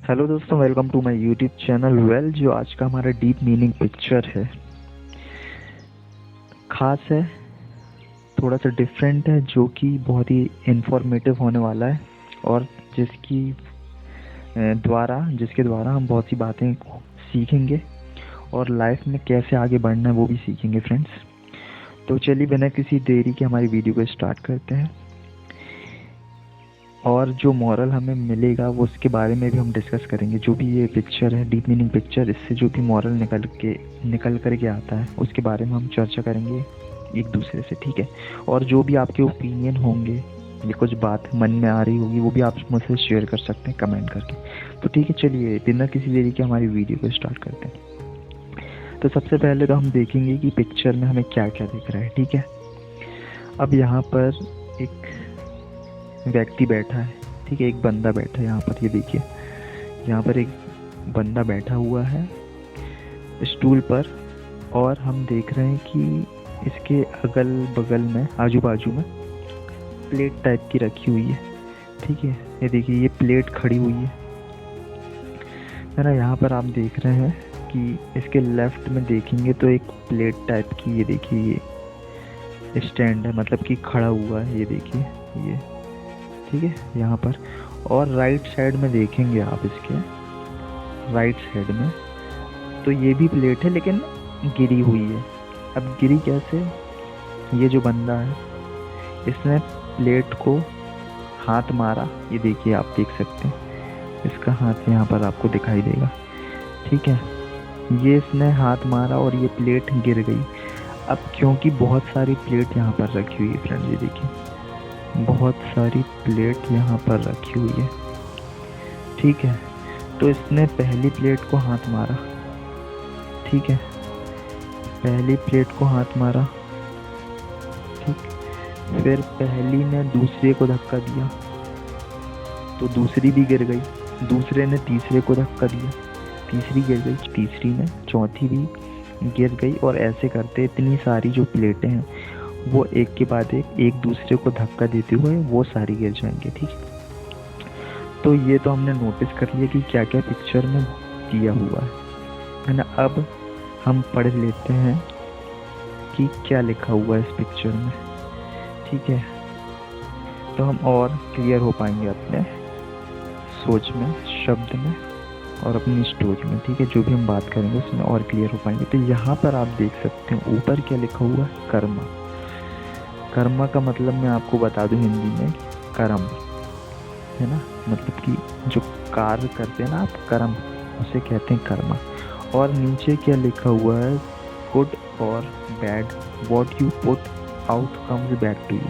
Hello दोस्तों, welcome to my YouTube channel. जो आज का हमारा डीप मीनिंग पिक्चर है, ख़ास है, थोड़ा सा डिफरेंट है, जो कि बहुत ही इंफॉर्मेटिव होने वाला है और जिसके द्वारा हम बहुत सी बातें सीखेंगे और लाइफ में कैसे आगे बढ़ना है वो भी सीखेंगे फ्रेंड्स। तो चलिए बिना किसी देरी के हमारी वीडियो को स्टार्ट करते हैं और जो मॉरल हमें मिलेगा वो उसके बारे में भी हम डिस्कस करेंगे। जो भी ये पिक्चर है, डीप मीनिंग पिक्चर, इससे जो भी मॉरल निकल कर के आता है उसके बारे में हम चर्चा करेंगे एक दूसरे से, ठीक है। और जो भी आपके ओपिनियन होंगे या कुछ बात मन में आ रही होगी वो भी आप मुझसे शेयर कर सकते हैं कमेंट करके। तो ठीक है, चलिए बिना किसी देरी के हमारी वीडियो को स्टार्ट करते हैं। तो सबसे पहले तो हम देखेंगे कि पिक्चर में हमें क्या क्या दिख रहा है, ठीक है। अब यहाँ पर एक व्यक्ति बैठा है, ठीक है, एक बंदा बैठा है यहाँ पर। ये देखिए, यहाँ पर एक बंदा बैठा हुआ है स्टूल पर और हम देख रहे हैं कि इसके अगल बगल में, आजू बाजू में प्लेट टाइप की रखी हुई है, ठीक है। ये देखिए, ये प्लेट खड़ी हुई है ना। यहाँ पर आप देख रहे हैं कि इसके लेफ्ट में देखेंगे तो एक प्लेट टाइप की, ये देखिए, ये स्टैंड है, मतलब कि खड़ा हुआ है, ये देखिए ये, ठीक है, यहाँ पर। और राइट साइड में देखेंगे आप, इसके राइट साइड में तो ये भी प्लेट है लेकिन गिरी हुई है। अब गिरी कैसे? ये जो बंदा है इसने प्लेट को हाथ मारा, ये देखिए, आप देख सकते हैं इसका हाथ यहाँ पर आपको दिखाई देगा, ठीक है। ये इसने हाथ मारा और ये प्लेट गिर गई। अब क्योंकि बहुत सारी प्लेट यहाँ पर रखी हुई है फ्रेंड्स, ये देखिए, बहुत सारी प्लेट यहाँ पर रखी हुई है, ठीक है। तो इसने पहली प्लेट को हाथ मारा, ठीक है, पहली प्लेट को हाथ मारा, ठीक। फिर पहली ने दूसरे को धक्का दिया तो दूसरी भी गिर गई। दूसरे ने तीसरे को धक्का दिया, तीसरी गिर गई। तीसरी ने चौथी भी गिर गई। और ऐसे करते इतनी सारी जो प्लेटें हैं वो एक के बाद एक दूसरे को धक्का देते हुए वो सारी गिर जाएंगे, ठीक है। तो ये तो हमने नोटिस कर लिया कि क्या क्या पिक्चर में दिया हुआ है ना। अब हम पढ़ लेते हैं कि क्या लिखा हुआ है इस पिक्चर में, ठीक है। तो हम और क्लियर हो पाएंगे अपने सोच में, शब्द में और अपनी स्टोरी में, ठीक है। जो भी हम बात करेंगे उसमें और क्लियर हो पाएंगे। तो यहाँ पर आप देख सकते हैं ऊपर क्या लिखा हुआ है, कर्मा। कर्मा का मतलब मैं आपको बता दूं हिंदी में, कर्म है ना, मतलब कि जो कार्य करते हैं ना आप, कर्म, उसे कहते हैं कर्मा। और नीचे क्या लिखा हुआ है, गुड और bad, what you put out comes back to you.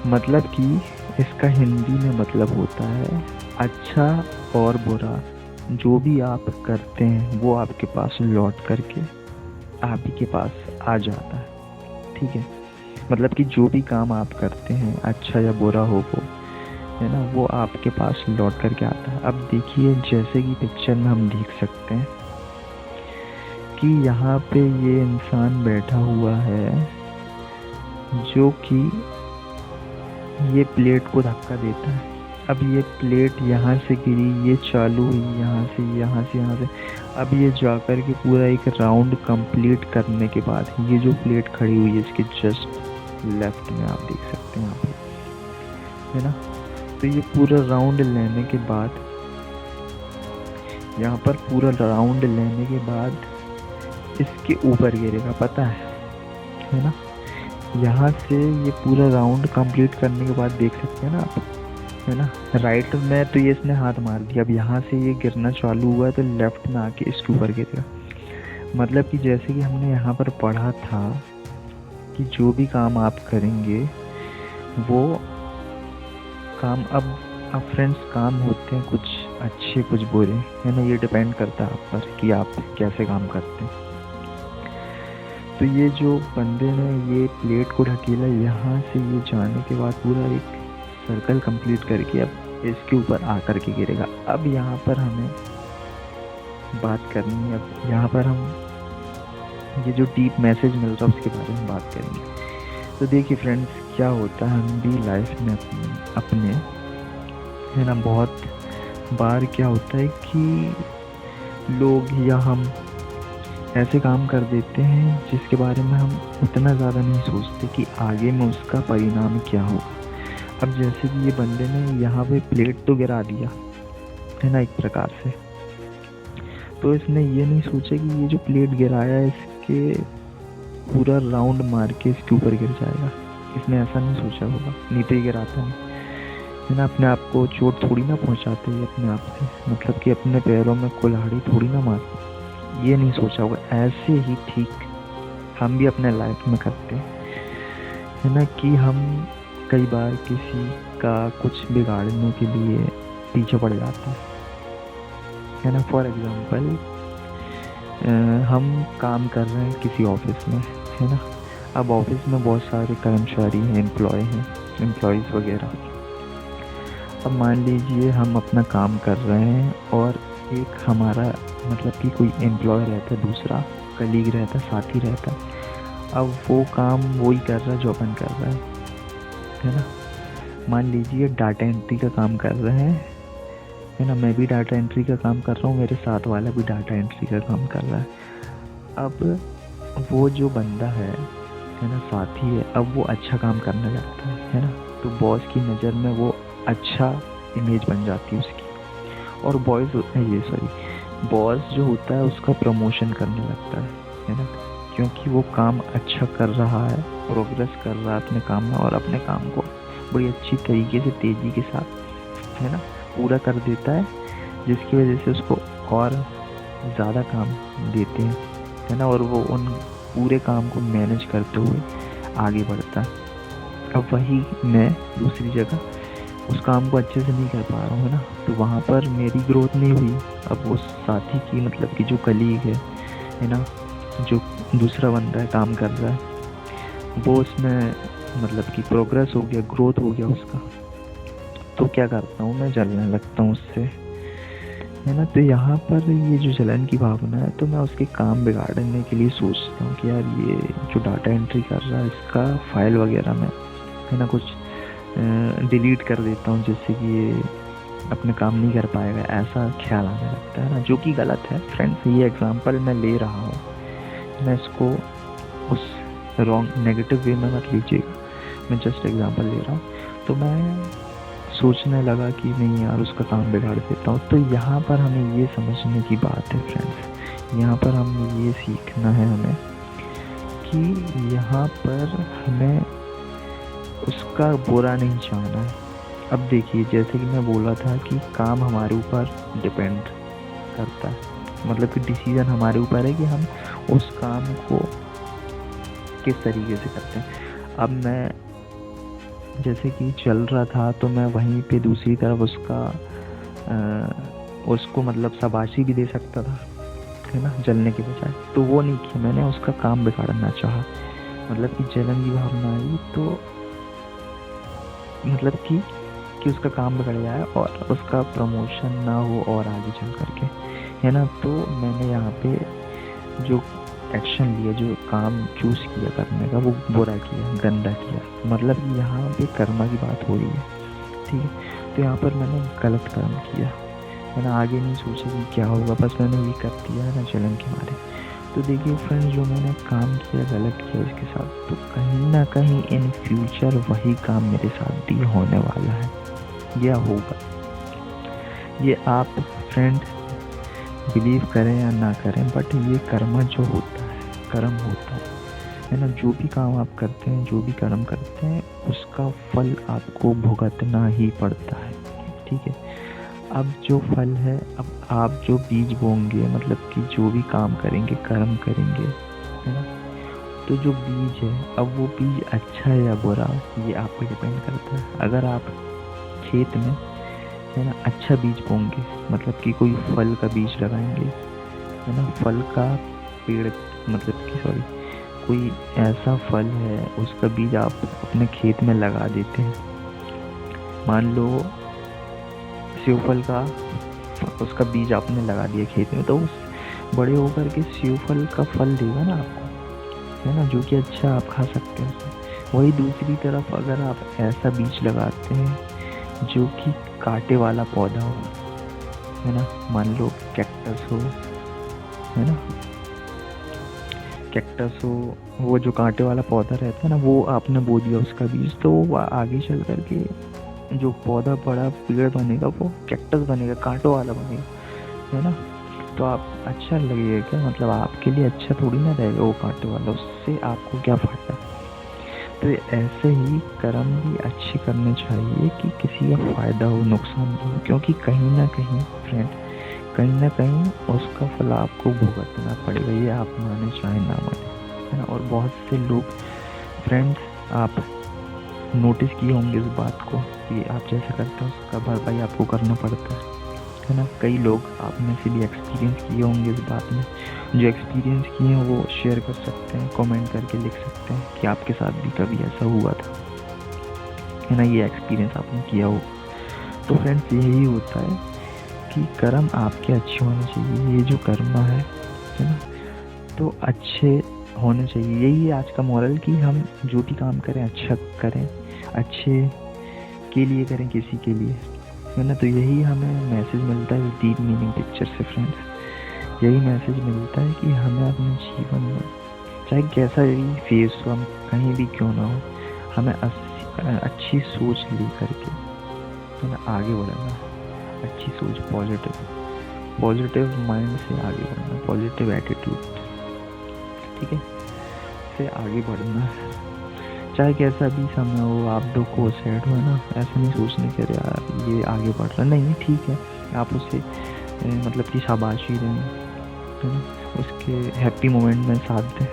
मतलब कि इसका हिंदी में मतलब होता है अच्छा और बुरा जो भी आप करते हैं वो आपके पास लौट करके आप ही के पास आ जाता है, ठीक है। मतलब कि जो भी काम आप करते हैं, अच्छा या बुरा हो वो, है ना, वो आपके पास लौट करके आता है। अब देखिए, जैसे कि पिक्चर में हम देख सकते हैं कि यहाँ पे ये इंसान बैठा हुआ है जो कि ये प्लेट को धक्का देता है। अब ये प्लेट यहाँ से गिरी, ये चालू हुई यहाँ से, यहाँ से, यहाँ से। अब ये जाकर के पूरा एक राउंड कंप्लीट करने के बाद ये जो प्लेट खड़ी हुई है इसके जस्ट लेफ्ट में आप देख सकते हैं यहाँ पे, है ना। तो ये पूरा राउंड लेने के बाद, यहाँ पर पूरा राउंड लेने के बाद इसके ऊपर गिरेगा, पता है ना। यहाँ से ये पूरा राउंड कंप्लीट करने के बाद देख सकते हैं ना आप, है ना। राइट में तो ये इसने हाथ मार दिया, अब यहाँ से ये गिरना चालू हुआ है तो लेफ्ट में आके इसके ऊपर गिरेगा। मतलब कि जैसे कि हमने यहाँ पर पढ़ा था कि जो भी काम आप करेंगे वो काम, अब फ्रेंड्स काम होते हैं कुछ अच्छे कुछ बुरे, है ना। ये डिपेंड करता है आप पर कि आप कैसे काम करते हैं। तो ये जो बंदे ने ये प्लेट को ढकेला, यहाँ से ये जाने के बाद पूरा एक सर्कल कंप्लीट करके अब इसके ऊपर आकर के गिरेगा। अब यहाँ पर हमें बात करनी है, अब यहाँ पर हम ये जो डीप मैसेज मिल रहा है उसके बारे में बात करेंगे। तो देखिए फ्रेंड्स, क्या होता है, हम भी लाइफ में अपने, है ना, बहुत बार क्या होता है कि लोग या हम ऐसे काम कर देते हैं जिसके बारे में हम उतना ज़्यादा नहीं सोचते कि आगे में उसका परिणाम क्या होगा। अब जैसे कि ये बंदे ने यहाँ पे प्लेट तो गिरा दिया है ना, एक प्रकार से, तो इसने ये नहीं सोचा कि ये जो प्लेट गिराया है इसके पूरा राउंड मार के इसके ऊपर गिर जाएगा। इसने ऐसा नहीं सोचा होगा, नहीं तो ये गिराता नहीं है ना। अपने आप को चोट थोड़ी ना पहुंचाते ये अपने आप से, मतलब कि अपने पैरों में कुल्हाड़ी थोड़ी ना मारते, ये नहीं सोचा होगा। ऐसे ही ठीक हम भी अपने लाइफ में करते हैं है ना, कि हम कई बार किसी का कुछ बिगाड़ने के लिए पीछे पड़ जाते है ना। फॉर एग्जांपल हम काम कर रहे हैं किसी ऑफिस में है ना। अब ऑफिस में बहुत सारे कर्मचारी हैं, एम्प्लॉयज़ वगैरह। अब मान लीजिए हम अपना काम कर रहे हैं और एक हमारा मतलब कि कोई एम्प्लॉय रहता है, दूसरा कलीग रहता है, साथी रहता है। अब वो काम वही कर रहा है जो अपन कर रहा है ना। मान लीजिए डाटा एंट्री का काम कर रहे हैं है ना, मैं भी डाटा एंट्री का काम कर रहा हूँ, मेरे साथ वाला भी डाटा एंट्री का काम कर रहा है। अब वो जो बंदा है ना, साथी है, अब वो अच्छा काम करने लगता है ना, तो बॉस की नज़र में वो अच्छा इमेज बन जाती है उसकी, और बॉस जो होता है उसका प्रमोशन करने लगता है ना, क्योंकि वो काम अच्छा कर रहा है, प्रोग्रेस कर रहा है अपने काम में, और अपने काम को बड़ी अच्छी तरीके से तेज़ी के साथ है ना पूरा कर देता है, जिसकी वजह से उसको और ज़्यादा काम देते हैं है ना, और वो उन पूरे काम को मैनेज करते हुए आगे बढ़ता है। अब वही मैं दूसरी जगह उस काम को अच्छे से नहीं कर पा रहा हूँ है ना, तो वहाँ पर मेरी ग्रोथ नहीं हुई। अब उस साथी की मतलब कि जो कलीग है ना, जो दूसरा बंदा है काम कर रहा है, वो उसमें मतलब कि प्रोग्रेस हो गया, ग्रोथ हो गया उसका, तो क्या करता हूँ मैं, जलने लगता हूँ उससे है ना। तो यहाँ पर ये जो जलन की भावना है, तो मैं उसके काम बिगाड़ने के लिए सोचता हूँ कि यार ये जो डाटा एंट्री कर रहा है इसका फाइल वगैरह में है ना कुछ डिलीट कर देता हूँ, जिससे कि ये अपने काम नहीं कर पाएगा, ऐसा ख्याल आने लगता है ना, जो कि गलत है फ्रेंड्स। ये एग्जांपल मैं ले रहा हूँ, मैं इसको उस रॉन्ग नेगेटिव वे में मत लीजिएगा, मैं जस्ट एग्जांपल ले रहा हूँ। तो मैं सोचने लगा कि नहीं यार उसका काम बिगाड़ देता हूँ। तो यहाँ पर हमें ये समझने की बात है फ्रेंड्स, यहाँ पर हमें ये सीखना है हमें कि यहाँ पर हमें उसका बुरा नहीं चाहना है। अब देखिए जैसे कि मैं बोला था कि काम हमारे ऊपर डिपेंड करता है, मतलब कि डिसीज़न हमारे ऊपर है कि हम उस काम को किस तरीके से करते हैं। अब मैं जैसे कि चल रहा था, तो मैं वहीं पे दूसरी तरफ उसको मतलब शाबाशी भी दे सकता था है ना, जलने के बजाय, तो वो नहीं किया मैंने, उसका काम बिगाड़ना चाहा, मतलब कि जलन की भावना आई, तो मतलब कि उसका काम बिगड़ जाए और उसका प्रमोशन ना हो और आगे चल करके है ना। तो मैंने यहाँ पे जो एक्शन लिया, जो काम चूज़ किया करने का, वो बुरा किया, गंदा किया, मतलब कि यहाँ पे कर्मा की बात हो रही है, ठीक है। तो यहाँ पर मैंने गलत कर्म किया है ना, आगे नहीं सोचा कि क्या होगा, बस मैंने ये कर दिया है ना जलन के मारे। तो देखिए फ्रेंड्स, जो मैंने काम किया गलत किया उसके साथ, तो कहीं ना कहीं इन फ्यूचर वही काम मेरे साथ भी होने वाला है या होगा। ये आप फ्रेंड बिलीव करें या ना करें, बट ये कर्म जो होता है, कर्म होता है ना, जो भी काम आप करते हैं, जो भी कर्म करते हैं, उसका फल आपको भुगतना ही पड़ता है, ठीक है। अब जो फल है, अब आप जो बीज बोएंगे, मतलब कि जो भी काम करेंगे, कर्म करेंगे है ना, तो जो बीज है, अब वो बीज अच्छा है या बुरा, ये आप पे डिपेंड करता है। अगर आप खेत में है ना अच्छा बीज बोएंगे, मतलब कि कोई फल का बीज लगाएंगे है ना, फल का पेड़, मतलब कि सॉरी कोई ऐसा फल है उसका बीज आप अपने खेत में लगा देते हैं, मान लो सेव फल का उसका बीज आपने लगा दिया खेत में, तो उस बड़े होकर के सेव फल का फल देगा ना आपको है ना, जो कि अच्छा आप खा सकते हैं। वही दूसरी तरफ अगर आप ऐसा बीज लगाते हैं जो कि कांटे वाला पौधा हो है ना। मान लो कैक्टस हो, है ना, कैक्टस हो, वो जो कांटे वाला पौधा रहता है ना, वो आपने बो दिया उसका बीज, तो वो आगे चल कर के जो पौधा बड़ा पेड़ बनेगा वो कैक्टस बनेगा, कांटों वाला बनेगा, है ना। तो आप अच्छा लगेगा क्या, मतलब आपके लिए अच्छा थोड़ी ना रहेगा वो कांटे वाला, उससे आपको क्या फ़ायदा। तो ऐसे ही कर्म भी अच्छे करने चाहिए कि किसी का फ़ायदा हो, नुकसान नहीं हो, क्योंकि कहीं ना कहीं फ्रेंड, कहीं ना कहीं उसका फल आपको भुगतना पड़ेगा, ये आप माने चाहे ना माने, है ना। और बहुत से लोग फ्रेंड्स, आप नोटिस किए होंगे इस बात को कि आप जैसा करते हो उसका भरपाई आपको करना पड़ता है ना। कई लोग आप में से भी एक्सपीरियंस किए होंगे इस बात में, जो एक्सपीरियंस किए हैं वो शेयर कर सकते हैं, कमेंट करके लिख सकते हैं कि आपके साथ भी कभी ऐसा हुआ था, है ना, ये एक्सपीरियंस आपने किया हो। तो फ्रेंड्स यही होता है कि कर्म आपके अच्छे होने चाहिए, ये जो कर्म है ना, तो अच्छे होने चाहिए। यही है आज का मॉरल कि हम जो भी काम करें अच्छा करें, अच्छे के लिए करें, किसी के लिए, है ना। तो यही हमें मैसेज मिलता है डीप मीनिंग पिक्चर से फ्रेंड्स, यही मैसेज मिलता है कि हमें अपने जीवन में चाहे कैसा भी फेस हो, हम कहीं भी क्यों ना हो, हमें अच्छी सोच लेकर के, है ना, आगे बढ़ना है। अच्छी सोच, पॉजिटिव पॉजिटिव माइंड से आगे बढ़ना, पॉजिटिव एटीट्यूड, ठीक है, से आगे बढ़ना है। चाहे कैसा भी समय हो, आप दुख हो, सैड हो, है ना, ऐसा नहीं सोचने के यार ये आगे बढ़ रहा नहीं, ठीक है, आप उसे मतलब कि शाबाशी दें, है ना, उसके हैप्पी मोमेंट में साथ दें।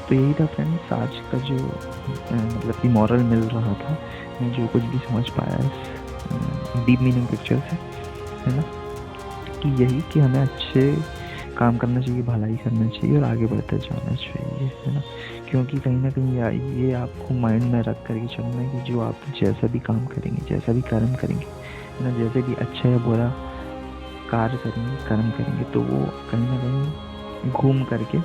तो यही था फ्रेंड्स आज का जो मतलब कि मॉरल मिल रहा था, मैं जो कुछ भी समझ पाया इस डीप मीनिंग पिक्चर से, है ना, कि यही कि हमें अच्छे काम करना चाहिए, भलाई करना चाहिए और आगे बढ़ते जाना चाहिए, है ना। क्योंकि कहीं ना कहीं ये आपको माइंड में रख करके चलना है कि जो आप जैसा भी काम करेंगे, जैसा भी कर्म करेंगे, है ना, जैसे भी अच्छा या बुरा कार्य करेंगे, कर्म करेंगे, तो वो कहीं ना कहीं घूम करके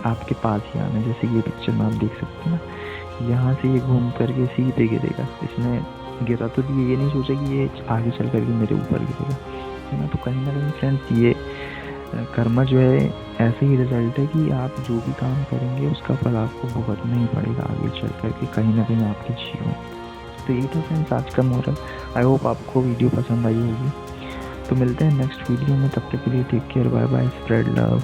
आपके पास ही आना है। जैसे ये पिक्चर में आप देख सकते हैं ना, यहाँ से ये घूम करके सीधे गिरेगा, इसने गिरा तो ये नहीं सोचा कि ये आगे चल करके मेरे ऊपर गिरेगा, है ना। तो कहीं ना कहीं फ्रेंड्स ये कर्म जो है ऐसे ही रिजल्ट है कि आप जो भी काम करेंगे उसका फल आपको भुगतना ही पड़ेगा आगे चल करके, कहीं ना कहीं आपके जीवन। तो यही था फ्रेंड्स आज का मॉरल। आई होप आपको वीडियो पसंद आई होगी। तो मिलते हैं नेक्स्ट वीडियो में, तब तक के लिए take care, bye bye, spread love.